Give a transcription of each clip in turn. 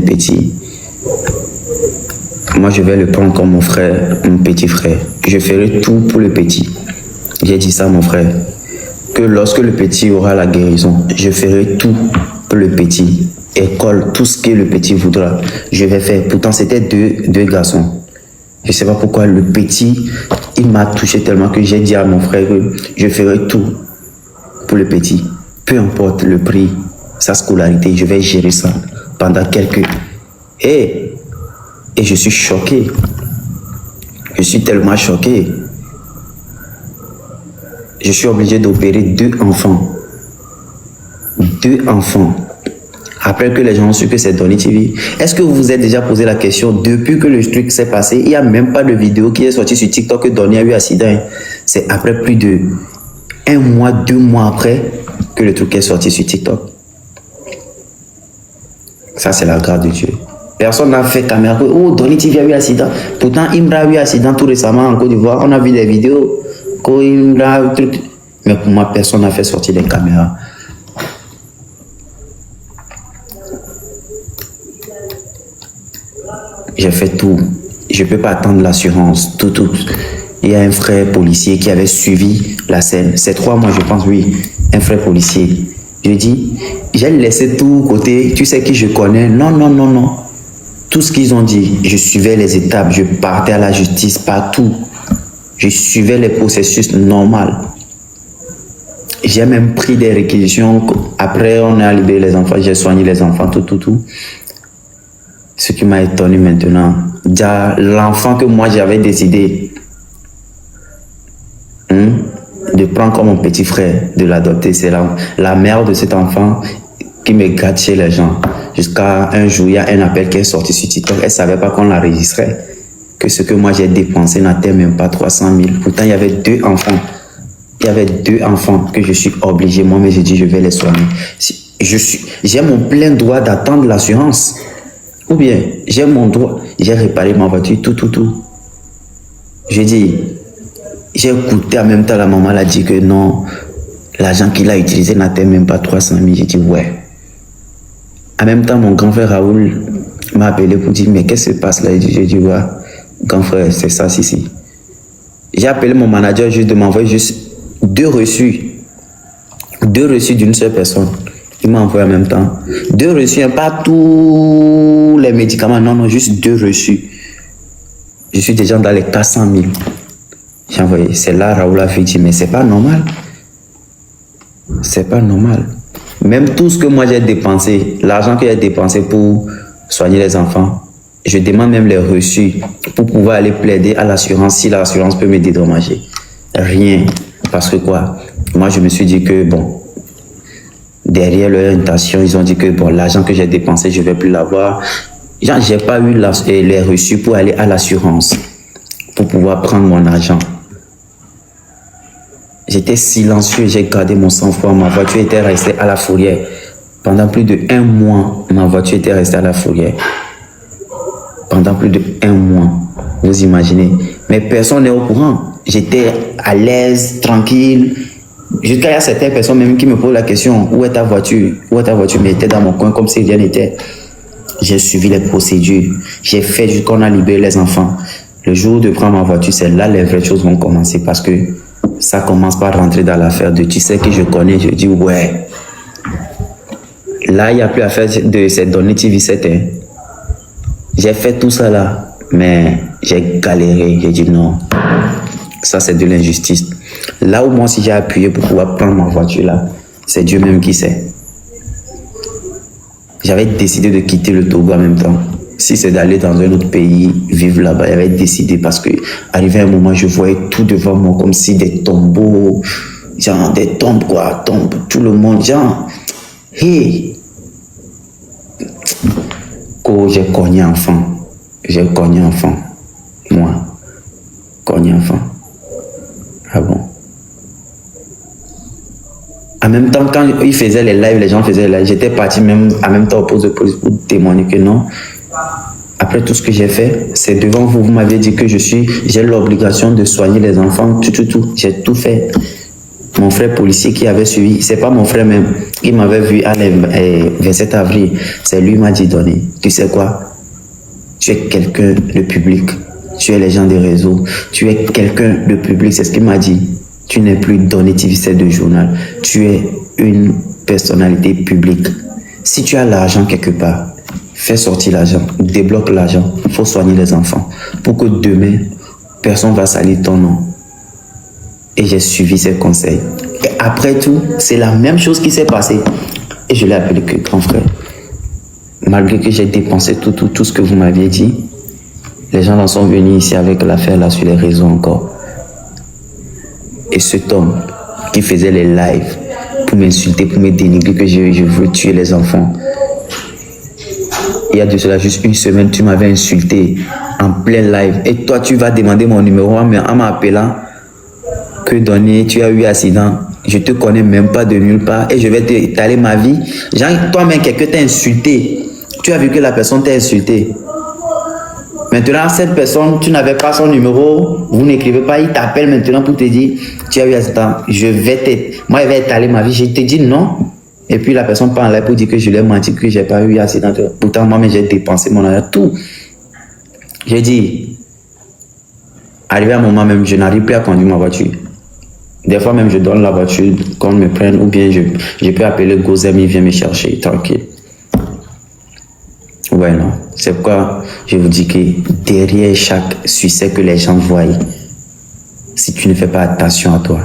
petit, moi je vais le prendre comme mon frère, mon petit frère. Je ferai tout pour le petit. J'ai dit ça à mon frère, que lorsque le petit aura la guérison, je ferai tout pour le petit. École, tout ce que le petit voudra, je vais faire. Pourtant, c'était deux garçons. Je ne sais pas pourquoi le petit, il m'a touché tellement que j'ai dit à mon frère que je ferai tout pour le petit. Peu importe le prix, sa scolarité, je vais gérer ça pendant quelques... Et je suis choqué. Je suis tellement choqué. Je suis obligé d'opérer 2 enfants. 2 enfants. Après que les gens ont su que c'est Donny TV. Est-ce que vous vous êtes déjà posé la question, depuis que le truc s'est passé, il n'y a même pas de vidéo qui est sortie sur TikTok que Donny a eu accident. C'est après plus de 1 mois, 2 mois après que le truc est sorti sur TikTok. Ça, c'est la grâce de Dieu. Personne n'a fait caméra. Oh, Donny TV a eu accident. Pourtant, Imra a eu accident tout récemment en Côte d'Ivoire. On a vu des vidéos. Mais pour moi, personne n'a fait sortir des caméras. J'ai fait tout. Je ne peux pas attendre l'assurance. Tout. Il y a un frère policier qui avait suivi la scène. C'est 3 mois, je pense, oui. Un frère policier. Je dis, j'ai laissé tout côté. Tu sais qui je connais? Non. Tout ce qu'ils ont dit, je suivais les étapes. Je partais à la justice partout. Je suivais les processus normaux. J'ai même pris des réquisitions. Après, on a libéré les enfants. J'ai soigné les enfants, tout. Ce qui m'a étonné maintenant, l'enfant que moi j'avais décidé de prendre comme mon petit frère, de l'adopter, c'est la mère de cet enfant qui me gâte chez les gens. Jusqu'à un jour, il y a un appel qui est sorti sur TikTok. Elle ne savait pas qu'on l'enregistrait. Que ce que moi j'ai dépensé n'atteint même pas 300 000. Pourtant, il y avait 2 enfants. Il y avait 2 enfants que je suis obligé. Moi, mais j'ai dit, je vais les soigner. J'ai mon plein droit d'attendre l'assurance. Ou bien, j'ai mon droit, j'ai réparé ma voiture, tout. Je dis, j'ai écouté en même temps, la maman a dit que non, l'argent qu'il a utilisé n'atteint même pas 300 000. J'ai dit, ouais. En même temps, mon grand frère Raoul m'a appelé pour dire, mais qu'est-ce qui se passe là? J'ai dit, ouais, grand frère, c'est ça, si. J'ai appelé mon manager juste de m'envoyer juste 2 reçus. 2 reçus d'une seule personne. Il m'a envoyé en même temps. 2 reçus, pas tous les médicaments, non, juste 2 reçus. Je suis déjà dans les 400 000. J'ai envoyé. C'est là, Raoul a fait dire, mais c'est pas normal. C'est pas normal. Même tout ce que moi j'ai dépensé, l'argent que j'ai dépensé pour soigner les enfants, je demande même les reçus pour pouvoir aller plaider à l'assurance si l'assurance peut me dédommager. Rien. Parce que quoi? Moi, je me suis dit que, bon, derrière leur intention, ils ont dit que bon, l'argent que j'ai dépensé, je ne vais plus l'avoir. J'ai pas eu les reçus pour aller à l'assurance, pour pouvoir prendre mon argent. J'étais silencieux, j'ai gardé mon sang-froid. Ma voiture était restée à la fourrière. Pendant plus de 1 mois, ma voiture était restée à la fourrière. Pendant plus de 1 mois, vous imaginez. Mais personne n'est au courant. J'étais à l'aise, tranquille. Jusqu'à il y a certaines personnes même qui me posent la question, où est ta voiture? Où est ta voiture? Mais elle était dans mon coin comme si rien n'était. J'ai suivi les procédures. J'ai fait jusqu'à qu'on a libéré les enfants. Le jour de prendre ma voiture, c'est là les vraies choses vont commencer parce que ça commence par rentrer dans l'affaire de tu sais que je connais. Je dis ouais. Là, il n'y a plus affaire de cette Donny TV 7. J'ai fait tout ça là, mais j'ai galéré. J'ai dit non. Ça, c'est de l'injustice. Là où moi, si j'ai appuyé pour pouvoir prendre ma voiture là, c'est Dieu même qui sait. J'avais décidé de quitter le Togo en même temps. Si c'est d'aller dans un autre pays, vivre là-bas, j'avais décidé parce que, arrivé un moment, je voyais tout devant moi comme si des tombeaux, genre des tombes quoi, tombes, tout le monde, genre, hey, oh, j'ai cogné enfant, moi, cogné enfant. Ah bon? En même temps, quand ils faisaient les lives, les gens faisaient les lives, j'étais parti même en même temps au poste de police pour témoigner que non. Après tout ce que j'ai fait, c'est devant vous, vous m'avez dit que j'ai l'obligation de soigner les enfants, tout. J'ai tout fait. mon frère policier qui avait suivi, c'est pas mon frère même, il m'avait vu à 27 avril, c'est lui qui m'a dit donner. Tu sais quoi? Tu es quelqu'un de public, tu es les gens des réseaux, tu es quelqu'un de public, c'est ce qu'il m'a dit. Tu n'es plus Donné TV7 de journal, tu es une personnalité publique. Si tu as l'argent quelque part, fais sortir l'argent, débloque l'argent, il faut soigner les enfants pour que demain, personne ne va salir ton nom. Et j'ai suivi ses conseils. Et après tout, c'est la même chose qui s'est passée. Et je l'ai appelé que grand frère. Malgré que j'ai dépensé tout ce que vous m'aviez dit, les gens en sont venus ici avec l'affaire là sur les réseaux encore. Et cet homme qui faisait les lives pour m'insulter, pour me dénigrer que je veux tuer les enfants. Il y a de cela juste une semaine, tu m'avais insulté en plein live. Et toi, tu vas demander mon numéro en m'appelant que Donné, tu as eu accident. Je te connais même pas de nulle part et je vais t'étaler ma vie. Genre, toi-même, quelqu'un t'a insulté. Tu as vu que la personne t'a insulté. Maintenant, cette personne, tu n'avais pas son numéro, vous n'écrivez pas, il t'appelle maintenant pour te dire, tu as eu accident, moi, je vais étaler ma vie. Je te dis non. Et puis la personne parle là pour dire que je l'ai menti, que j'ai pas eu accident. Pourtant, moi, j'ai dépensé mon argent, tout. J'ai dit, arrivé à un moment même, je n'arrive plus à conduire ma voiture. Des fois même, je donne la voiture qu'on me prenne, ou bien je peux appeler Gozem, il vient me chercher, tranquille. Ouais, non. C'est pourquoi je vous dis que derrière chaque succès que les gens voient, si tu ne fais pas attention à toi,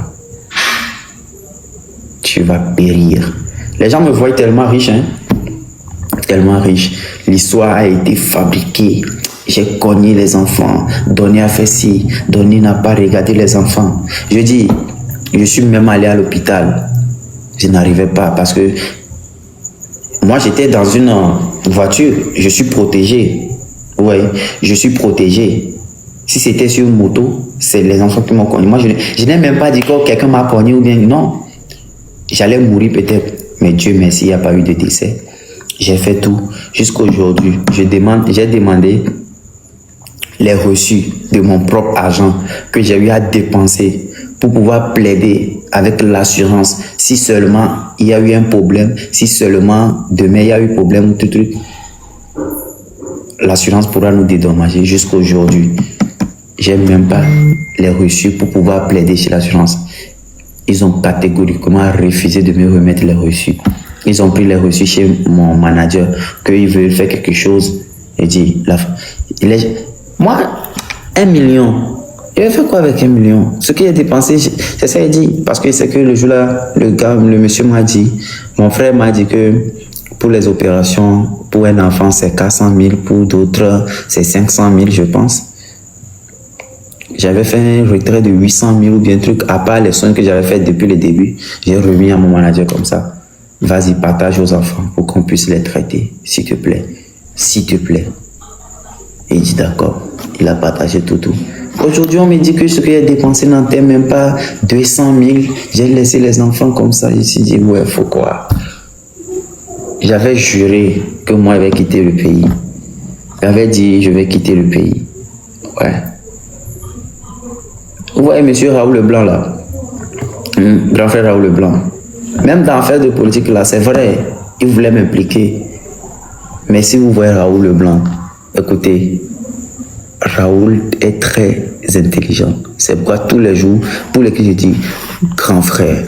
tu vas périr. Les gens me voient tellement riche, hein? Tellement riche. L'histoire a été fabriquée. J'ai cogné les enfants. Donné a fait ci. Donné n'a pas regardé les enfants. Je dis, je suis même allé à l'hôpital. Je n'arrivais pas parce que moi, j'étais dans une voiture. Je suis protégé. Oui, je suis protégé. Si c'était sur une moto, c'est les enfants qui m'ont cogné. Moi, je n'ai même pas dit que quelqu'un m'a cogné ou bien non. J'allais mourir peut-être. Mais Dieu merci, il n'y a pas eu de décès. J'ai fait tout jusqu'à aujourd'hui. J'ai demandé les reçus de mon propre argent que j'ai eu à dépenser pour pouvoir plaider avec l'assurance. Si seulement il y a eu un problème, si seulement demain il y a eu problème ou tout truc, l'assurance pourra nous dédommager. Jusqu'à aujourd'hui, j'ai même pas les reçus pour pouvoir plaider chez l'assurance. Ils ont catégoriquement refusé de me remettre les reçus. Ils ont pris les reçus chez mon manager, qu'ils veulent faire quelque chose. Et dit, moi, 1 million. Il va faire quoi avec 1 million? Ce qu'il a dépensé, c'est ça, il dit. Parce que c'est que le jour-là, le monsieur m'a dit, mon frère m'a dit que pour les opérations, pour un enfant, c'est 400 000, pour d'autres, c'est 500 000, je pense. J'avais fait un retrait de 800 000 ou bien truc, à part les soins que j'avais fait depuis le début. J'ai remis à mon manager comme ça. Vas-y, partage aux enfants pour qu'on puisse les traiter, s'il te plaît. S'il te plaît. Et il dit d'accord. Il a partagé tout. Aujourd'hui, on me dit que ce que j'ai dépensé n'entend même pas 200 000. J'ai laissé les enfants comme ça. Je me suis dit, ouais, faut quoi? J'avais juré que moi, je vais quitter le pays. J'avais dit, je vais quitter le pays. Ouais. Vous voyez monsieur Raoul Leblanc là, grand frère Raoul Leblanc, même dans l'affaire de politique là, c'est vrai, il voulait m'impliquer. Mais si vous voyez Raoul Leblanc, écoutez, Raoul est très intelligent. C'est pourquoi tous les jours, pour lesquels je dis grand frère,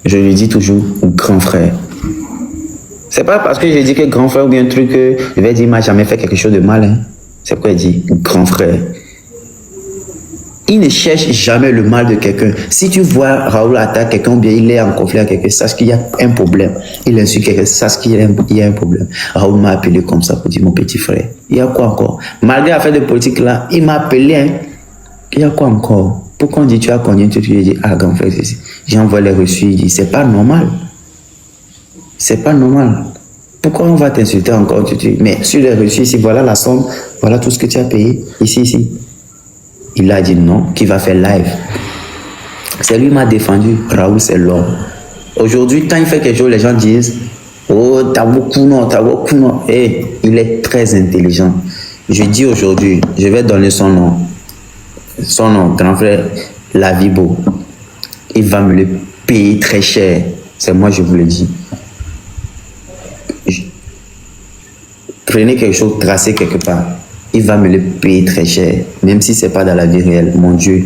je lui dis toujours grand frère. C'est pas parce que je dis que grand frère ou bien un truc que je vais dire, il m'a jamais fait quelque chose de mal. Hein. C'est pourquoi il dit grand frère. Il ne cherche jamais le mal de quelqu'un. Si tu vois Raoul attaquer quelqu'un, bien il est en conflit avec quelqu'un, sache qu'il y a un problème. Il insulte quelqu'un, sache qu'il y a un problème. Raoul m'a appelé comme ça pour dire mon petit frère. Il y a quoi encore? Malgré l'affaire de politique là, il m'a appelé. Hein. Il y a quoi encore? Pourquoi on dit tu as cogné, tu dis ah grand frère, j'envoie les reçus, il dit c'est pas normal. C'est pas normal. Pourquoi on va t'insulter encore? Tu dis mais sur les reçus ici, voilà la somme, voilà tout ce que tu as payé ici. Il a dit non, qu'il va faire live. C'est lui qui m'a défendu. Raoul, c'est l'homme. Aujourd'hui, quand il fait quelque chose, les gens disent oh, t'as beaucoup non. Et il est très intelligent. Je dis aujourd'hui, je vais donner son nom. Son nom, grand frère Lavibo. il va me le payer très cher. C'est moi, je vous le dis. Prenez quelque chose, tracez quelque part. Il va me le payer très cher. Même si ce n'est pas dans la vie réelle. Mon Dieu,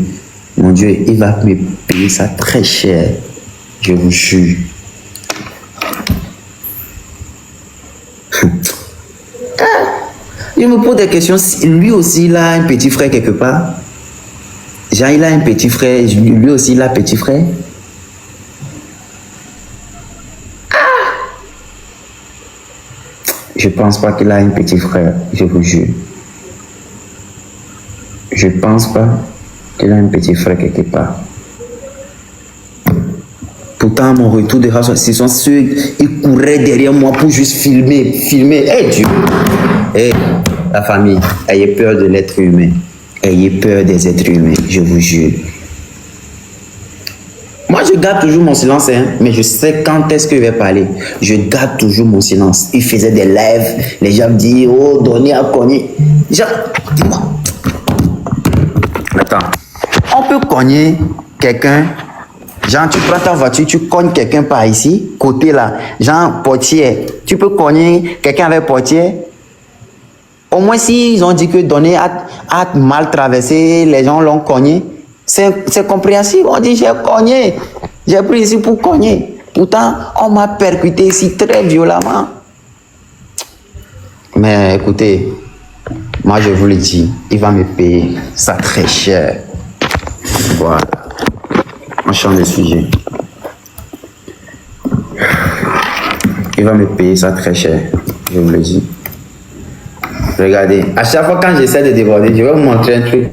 il va me payer ça très cher. Je vous jure. Je me pose des questions. Lui aussi, il a un petit frère quelque part. Jean, il a un petit frère. Lui aussi, il a un petit frère. Je pense pas qu'il a un petit frère, je vous jure. Je pense pas qu'il a un petit frère quelque part. Pourtant, à mon retour de race, ce sont ceux qui couraient derrière moi pour juste filmer. Eh Dieu! Eh, la famille, ayez peur de l'être humain. Ayez peur des êtres humains, je vous jure. Moi, je garde toujours mon silence, hein, mais je sais quand est-ce que je vais parler. Je garde toujours mon silence. Il faisait des lives, les gens me disent, oh, donnez à cogner. Genre, dis-moi. Attends, on peut cogner quelqu'un. Genre, tu prends ta voiture, tu cognes quelqu'un par ici, côté là. Genre, portière. Tu peux cogner quelqu'un avec portière. Au moins, s'ils ont dit que donner a mal traversé, les gens l'ont cogné. C'est compréhensible. On dit j'ai cogné. J'ai pris ici pour cogner. Pourtant, on m'a percuté ici très violemment. Mais écoutez, moi je vous le dis, il va me payer ça très cher. Voilà. On change de sujet. Il va me payer ça très cher. Je vous le dis. Regardez, à chaque fois quand j'essaie de déborder, je vais vous montrer un truc.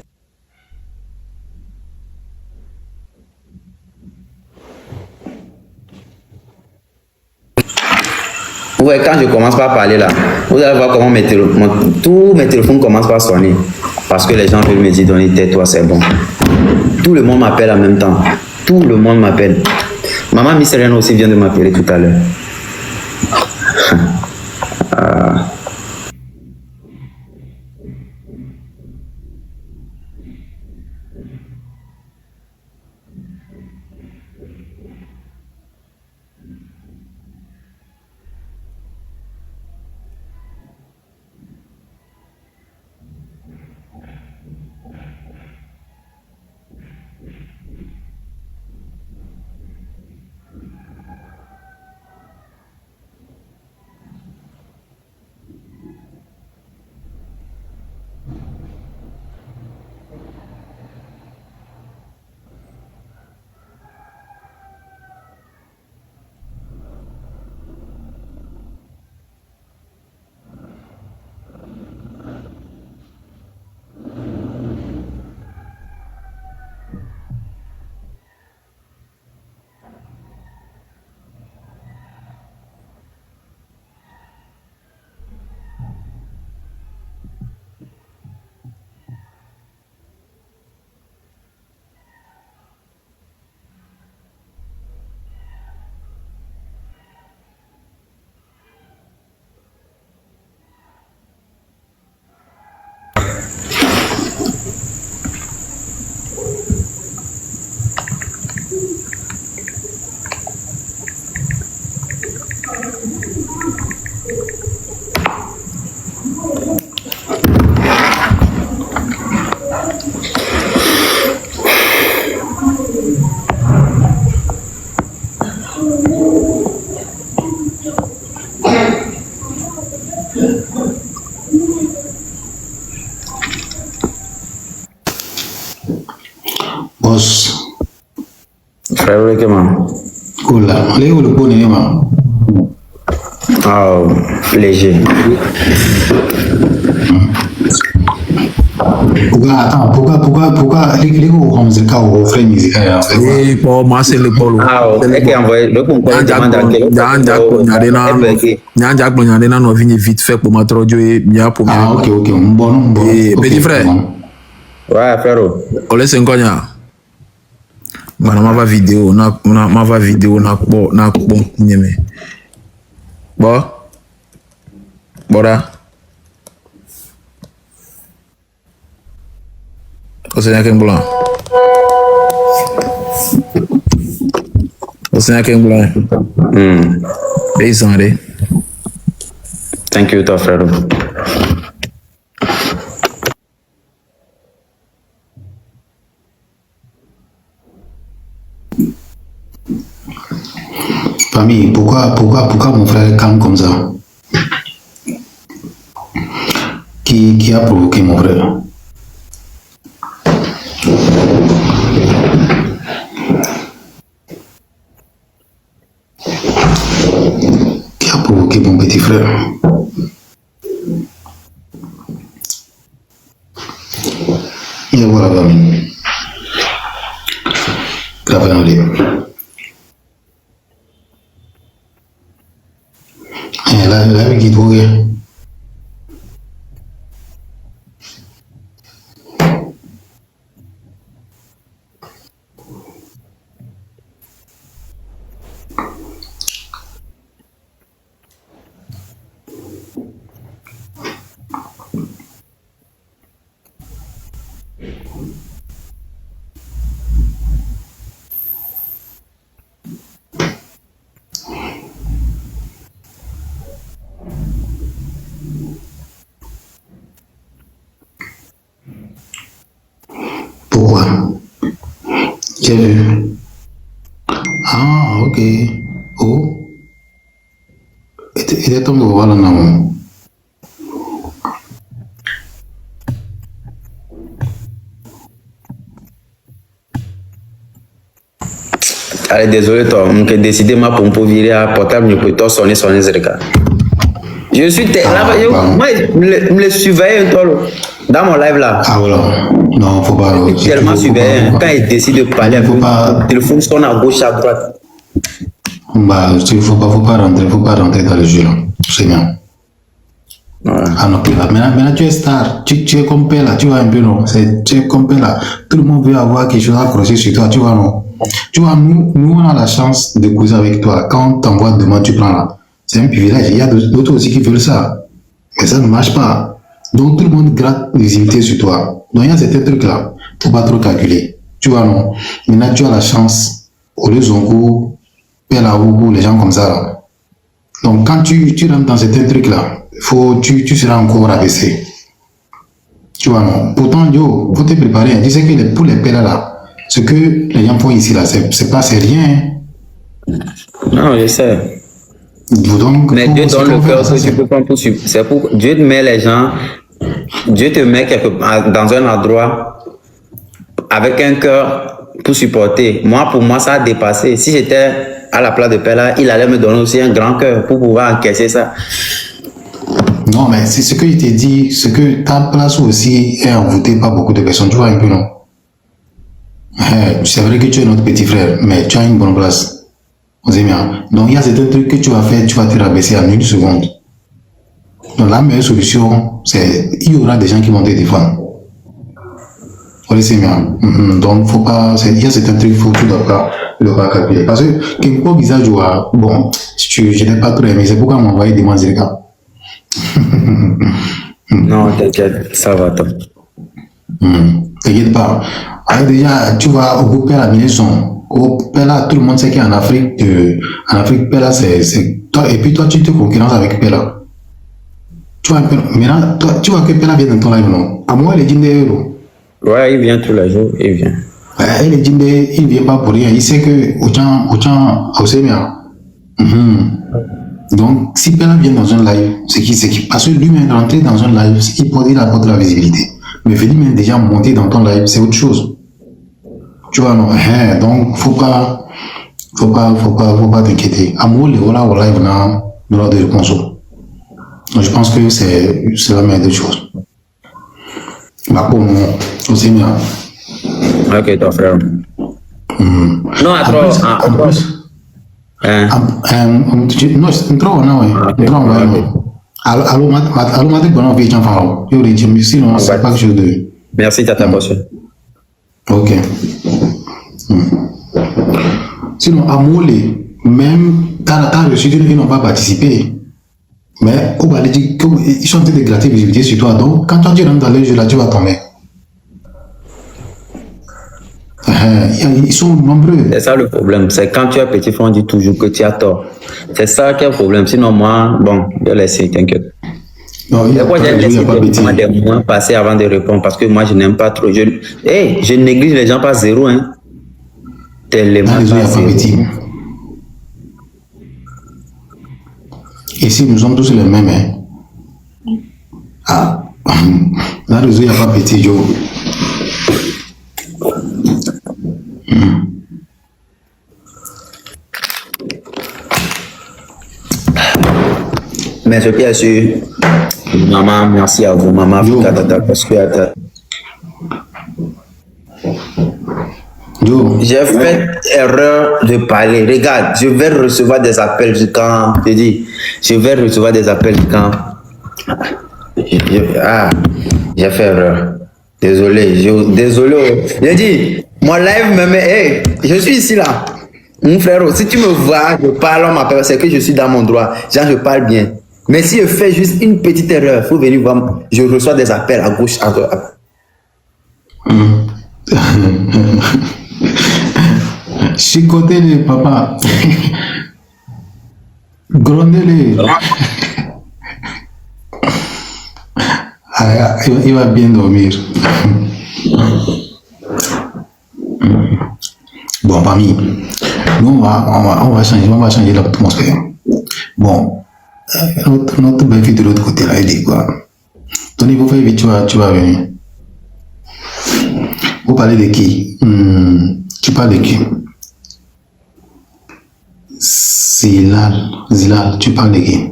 Ouais, quand je commence par parler là, vous allez voir comment tous mes téléphones commencent par sonner. Parce que les gens veulent me dire, donnez tais-toi, c'est bon. Tout le monde m'appelle en même temps. Tout le monde m'appelle. Maman Miss Serena aussi vient de m'appeler tout à l'heure. Boss. Frère, comment? Cool. Allez, où le bon est, ma? Oh, léger. Pourquoi les gros c'est quand on fait musique? Oui, pour moi c'est le polo. Ah, ok, envoyé. Le concours demande à quel Nyanja no vini vite fait pour ma trodio et mia pour Ah, ok, bon. Petit frère. Ouais, frère. On laisse un cognac. Bana ma va vidéo na bon nyeme. Bon. Bora. Você é quem blanc. Você é quem blá. Beijo, André. Thank you, Alfredo. Famille, pourquoi mon frère est calme comme ça? Qui a provoqué mon frère? Qui a provoqué mon petit frère? Et voilà, famille. Grave dans les. La vie qui doit. Pourquoi? J'ai vu. Ah, ok. Oh. Il est tombé voilà, non. Allez, désolé, toi. J'ai décidé ma pompe virer à portable, je peux sonner Zerika. Je suis moi, je me surveille toi, dans mon live là. Ah voilà. Non, faut pas. Tellement surveillé. Quand il décide de parler, le téléphone sonne à gauche, à droite. Bah, faut pas rentrer dans le jeu là. C'est bien. Ouais. Ah non, maintenant tu es star, tu es comme Pella, tu vois un peu non, tu es comme Pella, tout le monde veut avoir quelque chose à accrocher sur toi, tu vois non. Tu vois, nous on a la chance de causer avec toi, quand t'envoies demain tu prends là, c'est un privilège, il y a d'autres aussi qui veulent ça, mais ça ne marche pas. Donc tout le monde gratte visibilité sur toi, donc il y a certains trucs là, faut pas trop calculer, tu vois non. Maintenant tu as la chance, au lieu Zongo, Pella ou les gens comme ça là. Donc quand tu rentres dans certains trucs là, tu seras encore abaissé. Tu vois, non. Pourtant, yo, faut te préparer. Tu sais que pour les pères là, ce que les gens font ici là, c'est rien. Non, je sais. Donc, mais Dieu donne le cœur, tu peux prendre c'est pour Dieu te met les gens, Dieu te met dans un endroit avec un cœur pour supporter. Pour moi, ça a dépassé. Si j'étais à la place de père là, il allait me donner aussi un grand cœur pour pouvoir encaisser ça. Non, mais c'est ce que il t'a dit, ce que ta place aussi est envoûtée par beaucoup de personnes, tu vois un peu, non? C'est vrai que tu es notre petit frère, mais tu as une bonne place. On sait bien. Donc, il y a certains trucs que tu vas faire, tu vas te rabaisser en une seconde. Donc, la meilleure solution, c'est il y aura des gens qui vont te défendre. On sait bien. Donc, faut pas, il y a certains trucs, tu ne dois pas calculer. Parce que, quelque visage, bon, je n'ai pas trop aimé, c'est pourquoi m'envoyer des manzerika. Non, t'inquiète, ça va, toi. T'inquiète pas. Alors déjà, tu vas au groupe Pella, au Pella, tout le monde sait qu'en Afrique, Pella, c'est toi, et puis toi, tu te concurrences avec Pella. Tu vois, maintenant, toi, tu vois que Pella vient dans ton live, non? À moi, il est Jindé. Ouais, il vient tous les jours, il vient. Il est Jindé, il vient pas pour rien. Il sait que, au bien. Donc, si Pella vient dans un live, c'est qui parce que lui-même rentrer dans un live, il apporte la visibilité. Mais lui-même déjà monter dans ton live, c'est autre chose. Tu vois, non? Donc, faut pas t'inquiéter. Amour, les voilà au live, là, de l'ordre de réponse. Donc, je pense que c'est la meilleure des choses. Bah, pour nous, aussi bien. Ok, ton frère. Non, attends. Merci, Tata Bosse. Ok. Sinon, à Moulé, même t'as reçu, ils n'ont pas participé. Mais ils sont en train de gratter visibilité sur toi. Donc, quand tu rentres dans le jeu là, tu vas tomber. Ils sont nombreux. C'est ça le problème. C'est quand tu es petit frère, on dit toujours que tu as tort. C'est ça qui est le problème. Sinon, moi, bon, je vais laisser, t'inquiète. Non, il n'y a pas des mois passés avant de répondre parce que moi, je n'aime pas trop. Je néglige les gens pas zéro. Hein. Tellement pas zéro. Ici, nous sommes tous les mêmes. Hein. Ah, là, il n'y a pas petit, Joe. Mais je bien sûr, maman, merci à vous, maman, parce que j'ai fait erreur de parler. Regarde, je vais recevoir des appels quand je dis, je vais recevoir des appels quand j'ai fait erreur. Désolé, désolé. J'ai dit, mon live me met, hey, je suis ici là. Mon frère, si tu me vois, je parle, on m'appelle, c'est que je suis dans mon droit. Genre, je parle bien. Mais si je fais juste une petite erreur, il faut venir voir, je reçois des appels à gauche, à droite. Chicotez-les, papa. Grondez-les. Il va bien dormir. Bon, famille, nous on va changer l'atmosphère. Bon, notre belle fille de l'autre côté là, elle dit quoi? Tony, vous faites vite, tu vas venir. Vous parlez de qui? Tu parles de qui? Zilal, tu parles de qui?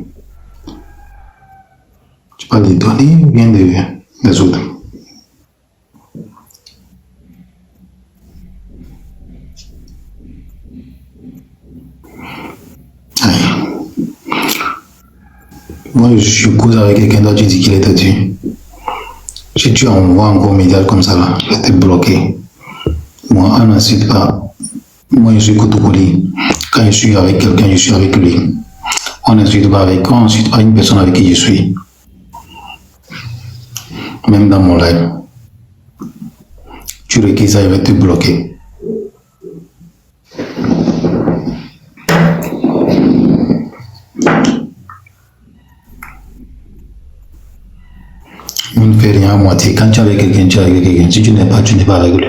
Tu parles de Tony ou bien des autres? Moi, je cause avec quelqu'un d'autre, tu dis qu'il était tué. Si tu envoies encore médias comme ça, là, je vais te bloquer. Moi, on n'insulte pas. Moi, je suis Kotokoli. Quand je suis avec quelqu'un, je suis avec lui. On n'insulte pas une personne avec qui je suis. Même dans mon live. Tu requises ça, je vais te bloquer. On ne fait rien à moitié. Quand tu es avec quelqu'un, tu es avec quelqu'un. Si tu n'es pas avec lui.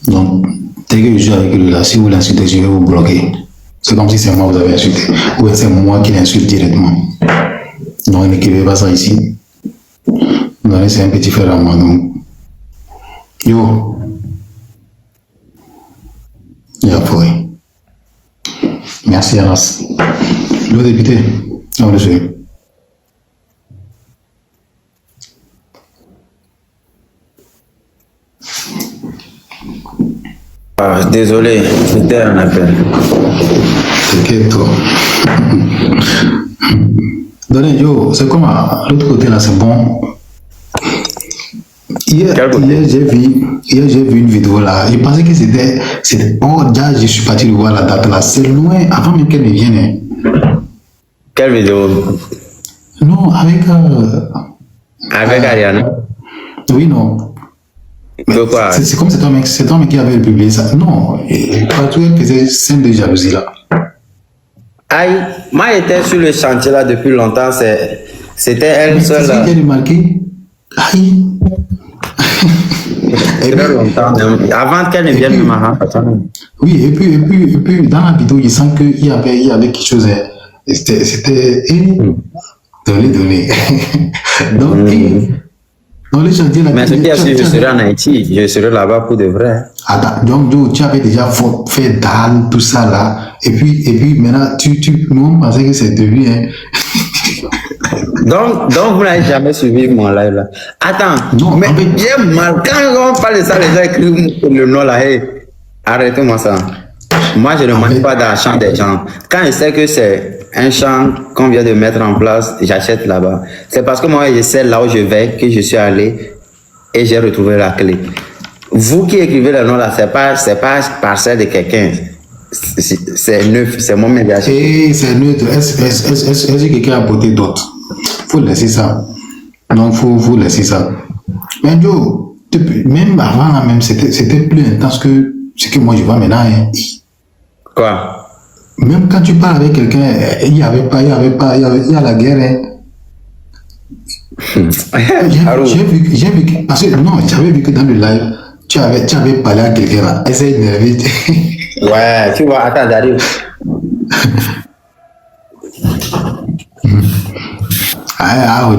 Donc, dès que je suis avec lui là, si vous l'insultez, je vais vous bloquer. C'est comme si c'est moi que vous avez insulté. Ou c'est moi qui l'insulte directement. Donc, n'écrivez pas ça ici. Non, c'est un petit frère à moi. Donc. Yo. Yafoy. Merci, Anas. Le député. On le sait. Désolé, c'était un appel. T'inquiète toi. Donnez, yo, c'est comme à l'autre côté là, c'est bon. Hier, j'ai vu une vidéo là. Je pensais que c'était. Oh, déjà, je suis parti voir la date là. C'est loin, avant même qu'elle ne vienne. Quelle vidéo? Non, avec. Avec Ariana? Oui, non. Quoi? C'est comme cet homme qui avait publié ça. Non, partout elle faisait scène de jalousie là. Aïe, moi j'étais sur le chantier là depuis longtemps, c'était elle seule. C'est ce que j'ai remarqué. Aïe. Très longtemps, avant qu'elle ne vienne me oui, et puis dans la vidéo, il sent qu'il y avait quelque chose. C'était. Donné. Donc, mais ce qui a suivi, je serai en Haïti, je serai là-bas pour de vrai. Attends, donc tu avais déjà fait dalle, tout ça là, et puis maintenant, nous on pensait que c'est devenu. Hein. donc vous n'avez jamais suivi mon live là. Attends, non, mais j'ai mal, quand on parle de ça, les gens écrivent le nom là, hey, arrêtez-moi ça. Moi je ne mange pas dans le champ des gens. Quand je sais que c'est un champ qu'on vient de mettre en place, j'achète là-bas. C'est parce que moi, je sais là où je vais, que je suis allé et j'ai retrouvé la clé. Vous qui écrivez le nom là, c'est pas parcelle de quelqu'un. C'est neuf, c'est moi même acheté. Et c'est neutre. Est-ce que quelqu'un a apporté d'autres? Faut laisser ça. Non, faut laisser ça. Mais Joe, Même avant, là, même, c'était plus intense que ce que moi je vois maintenant. Hein. Quoi? Même quand tu parles avec quelqu'un, il y a la guerre. Hein. J'ai vu que, parce que non, j'avais vu que dans le live, tu avais parlé à quelqu'un là, elle s'est énervée. Ouais, tu vois, attends, j'arrive.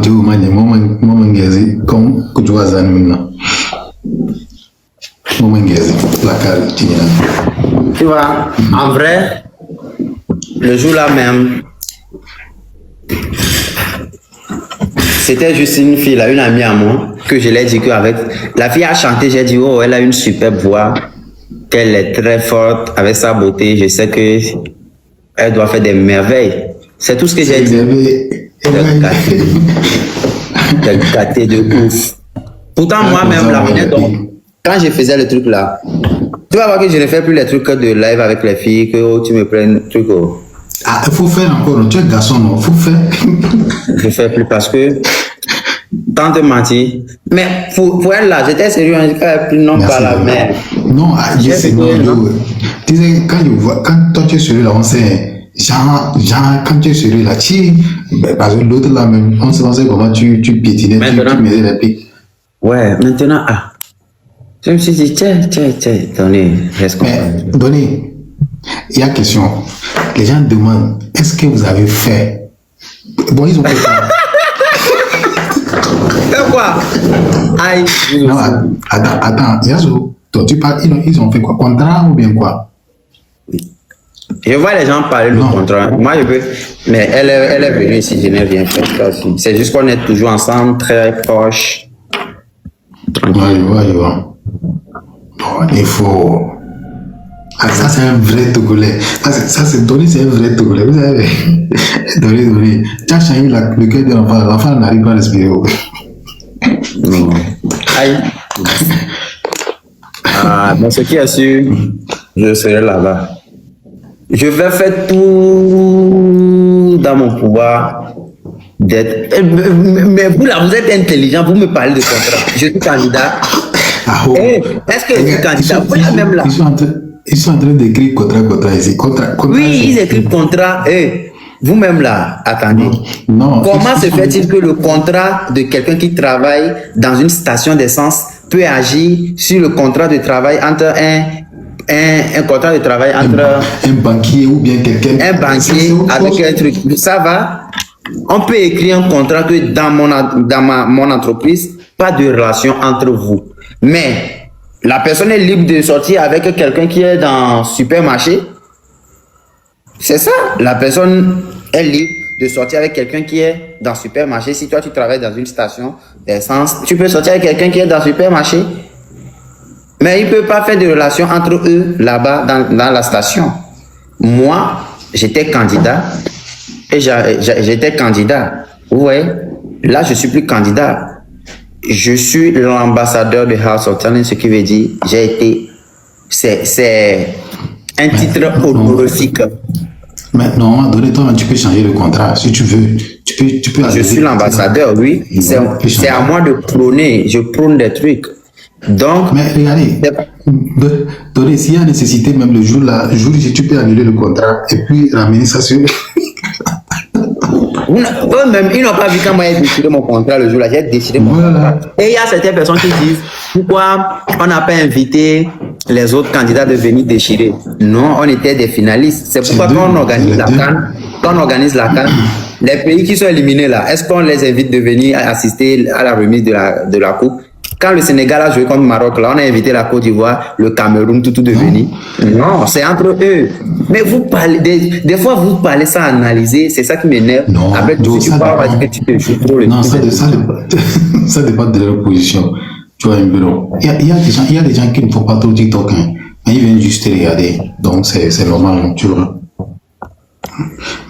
Tu vois, comme tu vois ça maintenant. Tu vois, en vrai, le jour là même, c'était juste une fille là, une amie à moi, que je l'ai dit qu'avec la fille a chanté, j'ai dit oh elle a une super voix, qu'elle est très forte avec sa beauté, je sais que elle doit faire des merveilles. C'est tout ce que j'ai dit. T'es gâté de ouf. Pourtant moi-même la manière dont quand je faisais le truc là, tu vas voir que je ne fais plus les trucs de live avec les filles, que oh, tu me prennes truc oh. Ah, il faut faire encore, tu es garçon, non, il faut faire. Je fais plus parce que tant de mentir. Mais pour elle là, j'étais sérieux, non pas la mère. Non, je sais pas. Tu sais, quand toi tu es sérieux là, on sait. Genre, quand tu es sérieux là, parce que l'autre là même, on sait comment tu piétinais, tu mettais les pics. Ouais, maintenant, je me suis dit, tiens, donnez, reste comme ça. Donnez, il y a question. Les gens demandent, est-ce que vous avez fait? Bon, ils ont fait quoi? Fait quoi? Aïe. Non, attends, Yazo, toi tu parles, ils ont fait quoi? Contrat ou bien quoi? Je vois les gens parler de contrat. Moi, je peux. Mais elle est venue ici, je n'ai rien fait. C'est juste qu'on est toujours ensemble, très proches. Tranquille. Ouais, je vois. Bon, il faut. Ah, ça, c'est un vrai Togolais. Ça, c'est Donné, c'est un vrai Togolais. Vous savez, Donné. Tu as changé le cœur de l'enfant. L'enfant n'arrive pas à respirer. Non. Aïe. Mais ce qui est sûr, je serai là-bas. Je vais faire tout dans mon pouvoir d'être. Mais vous là, vous êtes intelligent, vous me parlez de contrat. Je suis candidat. Est-ce que je suis candidat? Vous là même là. Ils sont en train d'écrire contrat ici. Oui, ils écrivent contrat. Vous-même là, attendez. Non. Comment se fait-il que le contrat de quelqu'un qui travaille dans une station d'essence peut agir sur le contrat de travail entre un contrat de travail entre un banquier ou bien quelqu'un. Un banquier avec un truc. Ça va? On peut écrire un contrat que dans mon entreprise, pas de relation entre vous. Mais la personne est libre de sortir avec quelqu'un qui est dans le supermarché. C'est ça. La personne est libre de sortir avec quelqu'un qui est dans le supermarché. Si toi, tu travailles dans une station d'essence, tu peux sortir avec quelqu'un qui est dans le supermarché. Mais il ne peut pas faire de relation entre eux là-bas dans la station. Moi, j'étais candidat et j'étais candidat. Vous voyez? Là, je ne suis plus candidat. Je suis l'ambassadeur de House of Talent, ce qui veut dire j'ai été. C'est un titre honorifique. Maintenant, donne-toi, tu peux changer le contrat si tu veux. Tu peux je suis l'ambassadeur, oui. C'est à moi de prôner. Je prône des trucs. Donc, mais regardez, Donné, s'il y a nécessité, même le jour là, tu peux annuler le contrat et puis ramener ça sur. Eux-mêmes, ils n'ont pas vu quand moi j'ai déchiré mon contrat le jour là, j'ai déchiré mon contrat. Et il y a certaines personnes qui disent pourquoi on n'a pas invité les autres candidats de venir déchirer. Non, on était des finalistes. C'est pourquoi quand on organise la CAN, les pays qui sont éliminés là, est-ce qu'on les invite de venir assister à la remise de la coupe? Quand le Sénégal a joué contre le Maroc, là, on a invité la Côte d'Ivoire, le Cameroun, tout de venir. Non, c'est entre eux. Mais vous parlez, des fois, vous parlez sans analyser, c'est ça qui m'énerve. Non, après, tu parles, on va dire que tu te joues trop le non, ça dépend de leur position. Tu vois, un peu. Il y a des gens qui ne font pas trop TikTok, hein, mais ils viennent juste regarder. Donc, c'est normal, tu vois.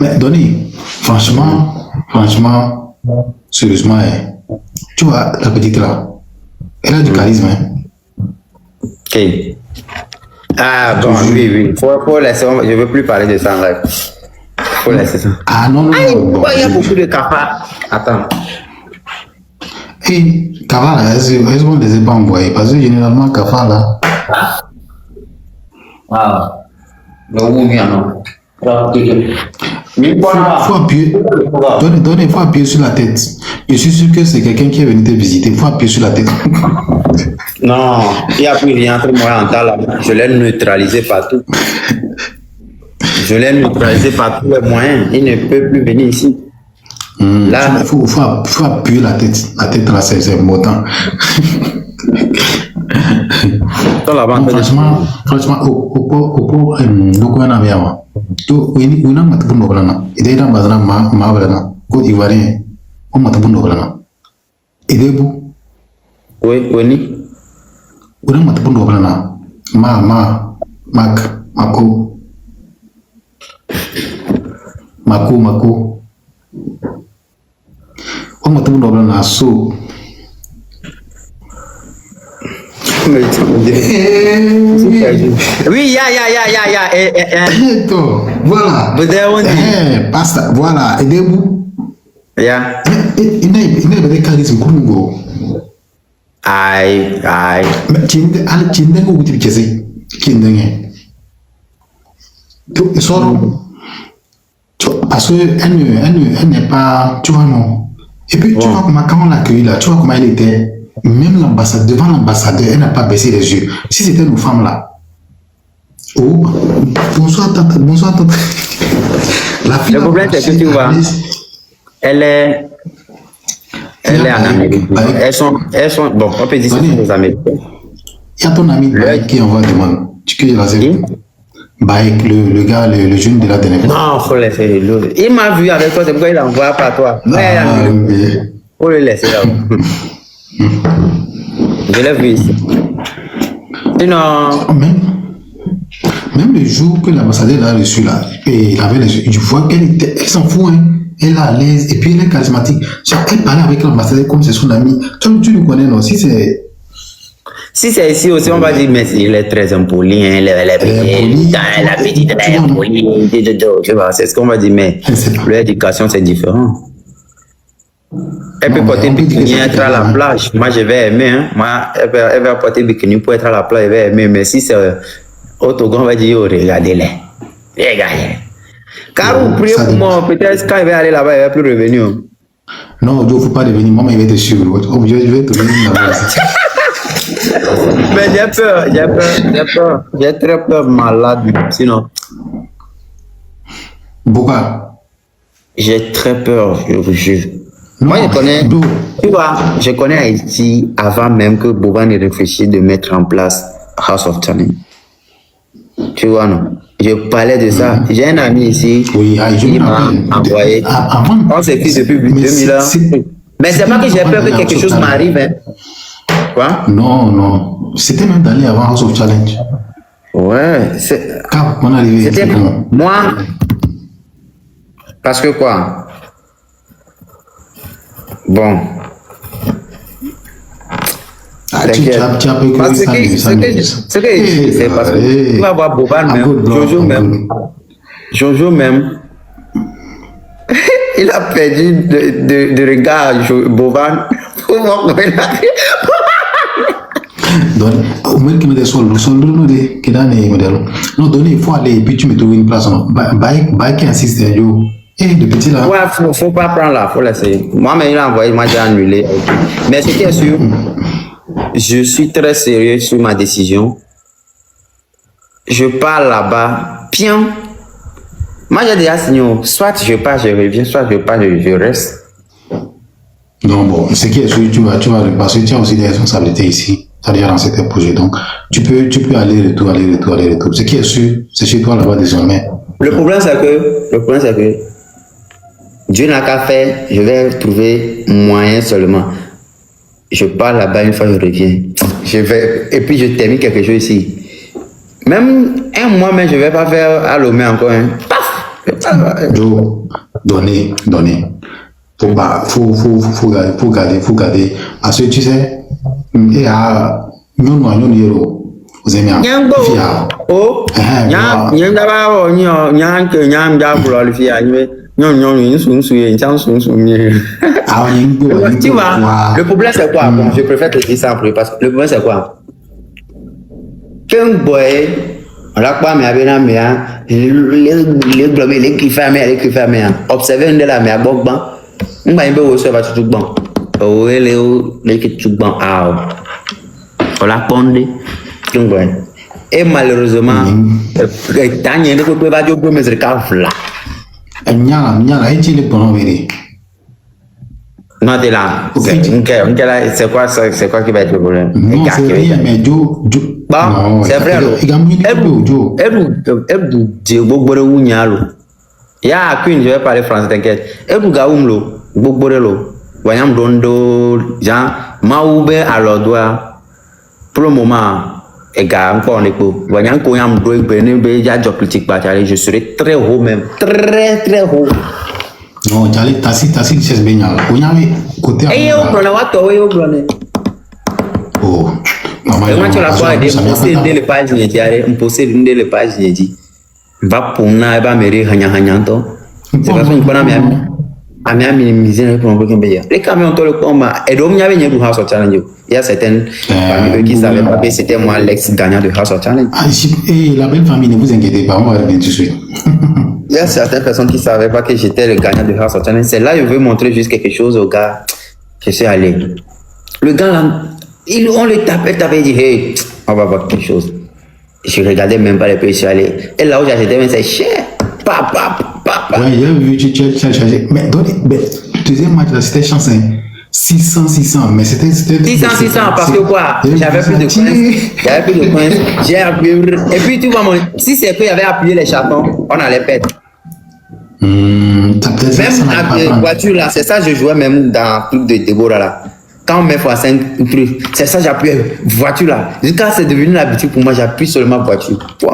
Mais, Donny, franchement, sérieusement, tu vois, la petite là, elle a du charisme. Hein. Ok. Ah bon, oui. Faut laisser, je ne veux plus parler de ça en live. Faut laisser ça. Ah non. Il y a beaucoup de cafards. Attends. Et Kavala, est-ce qu'on ne les a pas envoyés? Parce que généralement, Kavala. Ah, non. Il faut appuyer. Il faut appuyer sur la tête. Je suis sûr que c'est quelqu'un qui est venu te visiter. Il faut appuyer sur la tête. Non, il n'y a plus rien entre moi et Anta là. Je l'ai neutralisé partout. Je l'ai neutralisé par tous les moyens. Il ne peut plus venir ici. Là, il faut appuyer la tête. La tête là, c'est important. Franchement, au donc on a bien. To on a matu bundo blana. Ide da bazana ma blana. Ko ivoirien. On matu bundo blana. Ide bu. Oui, oui. On a matu bundo blana. Mako. On matu bundo blana so. Oui, ya. Voilà. Pasta, voilà. Et debout. Ya. Il n'a pas de charisme pour nous. Aïe. Mais tu n'es pas où tu es. Tu n'es pas. Parce qu'elle n'est pas. Tu vois, non. Et puis, tu vois comment on l'a accueilli là. Tu vois comment elle était. Même l'ambassade, devant l'ambassadeur, elle n'a pas baissé les yeux. Si c'était nos femmes là. Oh, bonsoir tante. La fille. Le problème c'est que tu vois, elle est en Amérique. Elles sont, bon, on peut dire que ce sont des Américains. Il y a ton ami Baïk qui envoie demande. Tu connais la série? Baïk, le gars, le jeune de la dernière. Non, faut laisser l'autre. Il m'a vu avec toi, c'est pourquoi il envoie pas toi. Faut le laisser là. Je l'ai vu ici. Sinon. Même le jour que l'ambassadeur l'a reçu là, et il avait les yeux, je vois qu'elle s'en fout, hein. Elle est à l'aise, et puis elle est charismatique. Elle parlait avec l'ambassadeur comme c'est son ami. Tu le connais, non? Si c'est ici aussi, on va dire, mais il est très impoli, hein, la petite, elle est impolie, tu vois, c'est ce qu'on va dire, mais l'éducation, c'est différent. Elle peut porter bikini et être à la plage. Moi, je vais aimer. Hein. Moi, elle va porter bikini pour être à la plage. Je vais aimer. Mais si c'est au Togo, on va dire, regardez-les. Regardez. Car vous priez pour moi. Peut-être quand il va aller là-bas, il ne va plus revenir. Non, il ne faut pas revenir. Maman, il va te suivre. Je vais te venir là-bas. Mais j'ai très peur malade. Sinon. Pourquoi? J'ai très peur, je vous jure. Non, moi, je connais Haïti avant même que Boban ne réfléchisse de mettre en place House of Challenge. Tu vois, non? Je parlais de ça. J'ai un ami ici qui m'a envoyé. On s'est fait depuis 2000 ans. Mais c'est pas que j'ai peur que quelque chose m'arrive. Hein. Quoi? Non. C'était même d'aller avant House of Challenge. Ouais. Quand on est arrivé. C'était moi. Parce que quoi? Bon. Ce que c'est parce que tu vas voir Boban même, Jojo même, il a perdu de regard Boban. Non, il faut aller et puis tu me trouves une place. Baïk insiste. Et le petit là. Ouais, faut pas prendre là, faut laisser. Moi, mais il a envoyé, moi j'ai annulé. Mais ce qui est sûr, je suis très sérieux sur ma décision. Je pars là-bas, bien. Moi j'ai déjà signé, soit je pars, je reviens, soit je pars, je reste. Non, bon, ce qui est sûr, tu vas, parce que tu as aussi des responsabilités ici, c'est-à-dire dans certains projets. Donc, tu peux aller, retour. Ce qui est sûr, c'est chez toi là-bas désormais. Le problème, c'est que Dieu n'a qu'à faire, je vais trouver moyen seulement. Je pars là-bas, une fois je reviens. Et puis je termine quelque chose ici. Même un mois, mais je ne vais pas faire à Lomé encore. Hein. Paf! Donner. Faut garder. Parce que tu sais, il y a Non, Ah, tu vois, le problème c'est quoi? Bon, je préfère te dire ça en premier parce que le problème c'est quoi? Qu'un boy, on l'a pas, mais avec la mère, les globes, les qui ferment, observez une de la mère, bon, on va y aller au va tout bon. Oh, les qui tout bon, ah, on l'a pondé, qu'un boy. Et malheureusement, tant qu'il y a des gens qui vont dire, mais c'est le cas là. Nyala, et tu les prends, véré. Non, t'es là. C'est quoi qui va être le problème? Non, c'est rien, mais Joe. Bon, c'est vrai. Il y a qu'une, je vais parler français, t'inquiète. Ebu gaumlo, boborelo, voyons dondo, Jean, maoube à l'ordre. Pour le moment, et gars, encore on est pour. Voyons qu'on y a un doigt, je serai très haut même. Très, très haut. Non, j'allais tassi, c'est bien. On y avait côté. Et on prend la voiture, on prend. Oh, maman. Et moi, tu l'as pas aidé, on possède les pages, on possède une des pages, j'ai dit. Va pour na, va me rire, hanya, c'est parce qu'on a mis minimisé pour un peu les camions, le combat. Et donc, il y avait une House of Challenge. Il y a certaines familles qui savaient pas que c'était moi l'ex-gagnant de House of Challenge. Et la belle famille, ne vous inquiétez pas, on va revenir tout de suite. Il y a certaines personnes qui savaient pas que j'étais le gagnant de House of Challenge. C'est là que je veux montrer juste quelque chose au gars. Je suis allé. Le gars là, on le tapait, il dit, hey, on va voir quelque chose. Je regardais même pas les pays, je suis allé. Et là où j'ai acheté, c'est cher. Papa. Ouais, j'ai vu, tu as chargé. Mais deuxième match, c'était chance, 600, mais c'était 600, parce que quoi? J'avais plus de coins. J'ai appuyé. Et puis, tu vois, si c'est qu'il y avait appuyé les chatons, on allait perdre. Même la voiture là, c'est ça, je jouais même dans le truc de Déborah là. Quand on met x5, c'est ça, j'appuie voiture là. Jusqu'à c'est devenu l'habitude pour moi, j'appuie seulement voiture. Il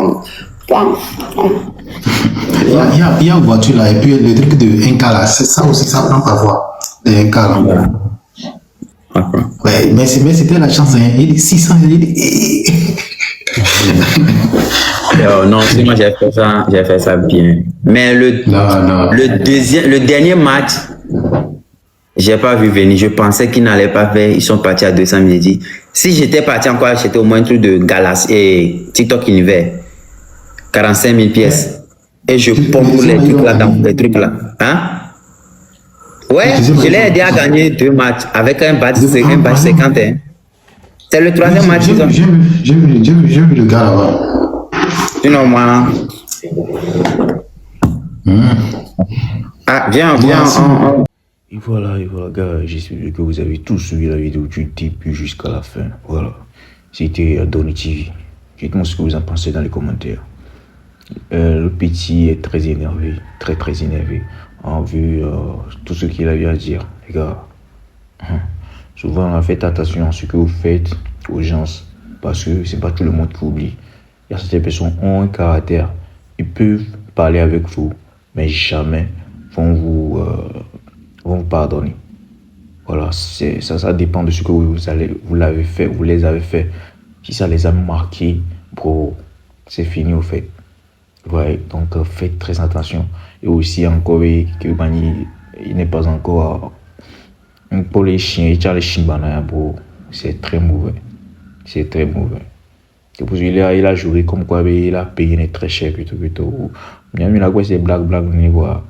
y a une voiture là, et puis le truc de 1K là, ça aussi, ça prend parfois. De 1K là. Ouais, mais c'était la chance, hein. Il dit 600, il dit. Non, si moi j'ai fait ça bien. Mais le dernier match, j'ai pas vu venir. Je pensais qu'ils n'allaient pas faire. Ils sont partis à 200 midi. Si j'étais parti encore acheter au moins un truc de Galas et TikTok Univers, 45 000 pièces. Et je pompe les trucs là dans les trucs là. Hein? Ouais, je l'ai aidé à gagner 2 matchs avec un badge 51. C'est le troisième match. J'ai vu le gars là-bas. Sinon, moi. Ah, viens. Et voilà, gars, j'espère que vous avez tous suivi la vidéo du début jusqu'à la fin. Voilà, c'était Donny TV. Dites-moi ce que vous en pensez dans les commentaires. Le petit est très énervé, très énervé, en vue tout ce qu'il a eu à dire. Les gars, souvent faites attention à ce que vous faites aux gens, parce que c'est pas tout le monde qui oublie. Il y a certaines personnes qui ont un caractère, ils peuvent parler avec vous, mais jamais vont vous pardonner. Voilà, ça dépend de ce que vous les avez fait. Si ça les a marqués, bro, c'est fini au fait. Ouais, donc faites très attention. Et aussi encore il n'est pas encore pour les chiens, les chiens bro, c'est très mauvais. C'est très mauvais. C'est pour ça qu'il a joué comme quoi il a payé très cher plutôt. Même il a quoi c'est blague voir.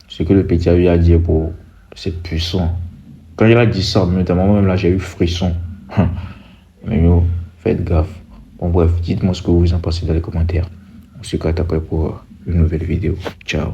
Ce que le petit a eu à dire, bro, c'est puissant. Quand il a dit ça, notamment même là j'ai eu frisson. Mais yo, faites gaffe. Bon bref, dites-moi ce que vous en pensez dans les commentaires. On se capte après pour une nouvelle vidéo. Ciao.